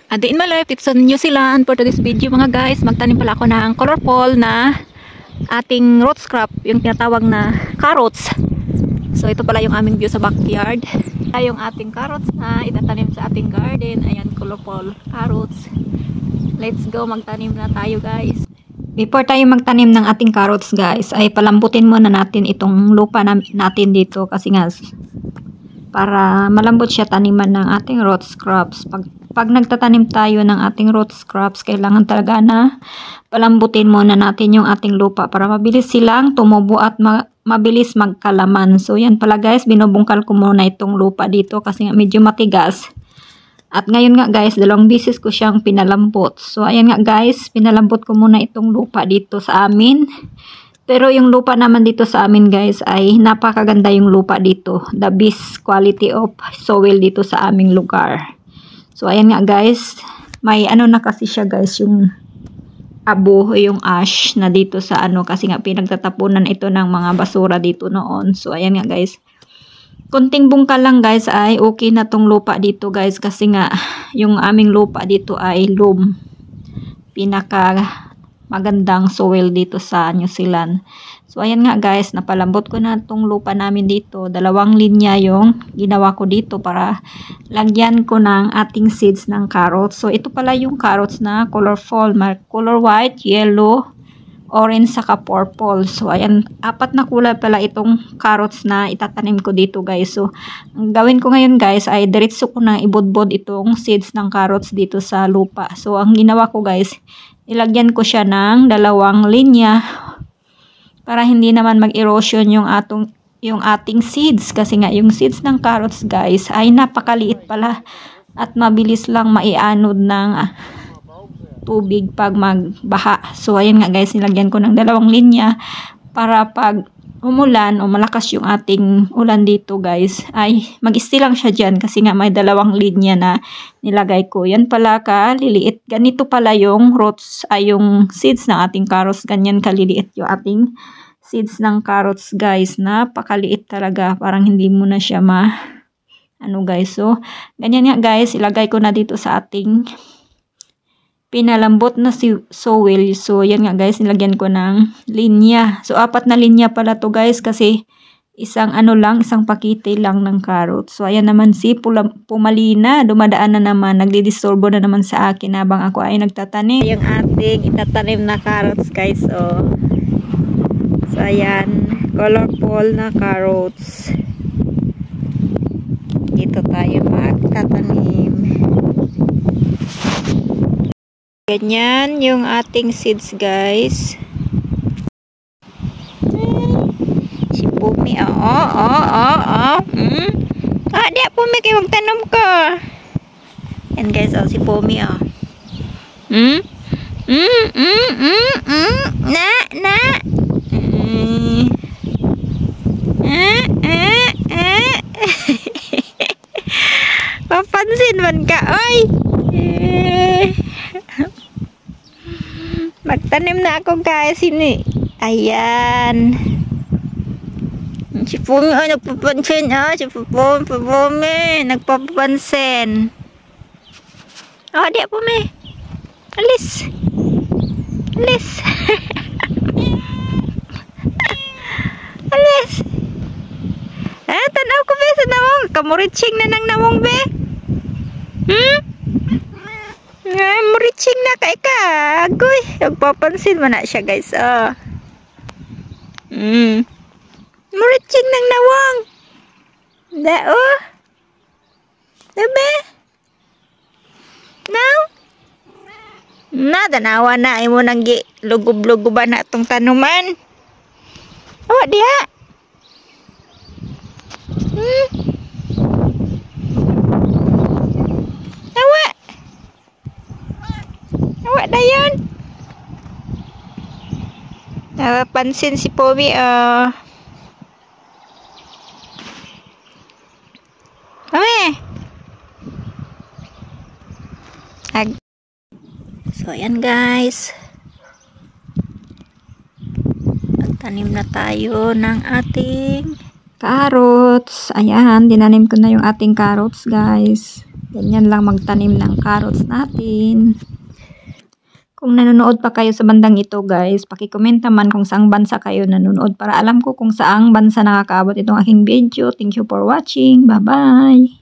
A day in my life, it's on New Zealand. For today's video mga guys, magtanim pala ako ng colorful na ating roots crop, yung tinatawag na carrots. So ito pala yung aming view sa backyard. Yung ating carrots na itatanim sa ating garden. Ayan, colorful carrots. Let's go, magtanim na tayo guys. Before tayo magtanim ng ating carrots guys, ay palambutin muna natin itong lupa natin dito kasi nga para malambot siya taniman ng ating roots crops. Pag nagtatanim tayo ng ating roots crops, kailangan talaga na palambutin muna natin yung ating lupa para mabilis silang tumubo at mabilis magkalaman. So yan pala guys, binubungkal ko muna itong lupa dito kasi nga medyo matigas. At ngayon nga guys, 2 beses ko siyang pinalambot. So ayan nga guys, pinalambot ko muna itong lupa dito sa amin. Pero yung lupa naman dito sa amin guys ay napakaganda yung lupa dito. The best quality of soil dito sa aming lugar. So ayan nga guys, may ano na kasi siya guys, yung abo, yung ash na dito sa ano kasi nga pinagtatapunan ito ng mga basura dito noon. So ayan nga guys, konting bungkal lang guys ay okay na tong lupa dito guys kasi nga yung aming lupa dito ay loam. Pinaka magandang soil dito sa New Zealand. So ayan nga guys, napalambot ko na itong lupa namin dito. 2 linya yung ginawa ko dito para lagyan ko ng ating seeds ng carrots. So ito pala yung carrots na colorful, color white, yellow, orange, saka purple. So ayan, 4 na kulay pala itong carrots na itatanim ko dito guys. So ang gawin ko ngayon guys ay diretso ko na ibudbod itong seeds ng carrots dito sa lupa. So ang ginawa ko guys, ilagyan ko siya ng 2 linya para hindi naman mag-erosion yung ating seeds kasi nga yung seeds ng carrots guys ay napakaliit pala at mabilis lang maianod ng tubig pag magbaha. So ayan nga guys, nilagyan ko ng 2 linya para pag umulan o malakas yung ating ulan dito guys ay mag-stay lang siya dyan kasi nga may 2 linya na nilagay ko. Yan pala kaliliit. Ganito pala yung roots ay yung seeds ng ating carrots. Ganyan kaliliit yung ating seeds ng carrots guys. Napakaliit talaga. Parang hindi mo na siya ano guys. So ganyan nga guys, ilagay ko na dito sa ating pinalambot na soil. So yan nga guys, nilagyan ko ng linya. So 4 na linya pala to guys kasi isang pakite lang ng carrot. So ayan naman si Pumalina, dumadaan na naman, nagdidisturbo na naman sa akin habang ako ay nagtatanim. Yung ating itatanim na carrots guys. So ayan, colorful na carrots. Dito tayo magtatanim. Ganyan yung ating seeds guys. Si Pumi, di Pumi kayo magtanong ko. Yan guys, si Pumi, Papansin man ka, oy. Magtanim na ako guys ini. Ayan. Si Pumi nagpapansin. Si Pumi nagpapansin. Di Pumi. Alis. Alis. Alis. Tanaw ko be sa namong. Kamuritsing na nang namong be. Muriching na kay ka. Agoy, nagpapansin man na siya guys. Muriching nang nawang. Dao. Dabe. Now. Tanawa na imo nang lugub-luguban na itong tanuman. Diya. Dayon. Napapansin si Pumi. So ayan guys, magtanim na tayo ng ating carrots. Ayan, dinanim ko na yung ating carrots guys. Ganyan lang magtanim ng carrots natin. Kung nanonood pa kayo sa bandang ito guys, pakikomenta man kung saang bansa kayo nanonood para alam ko kung saang bansa nakakaabot itong aking video. Thank you for watching. Bye-bye!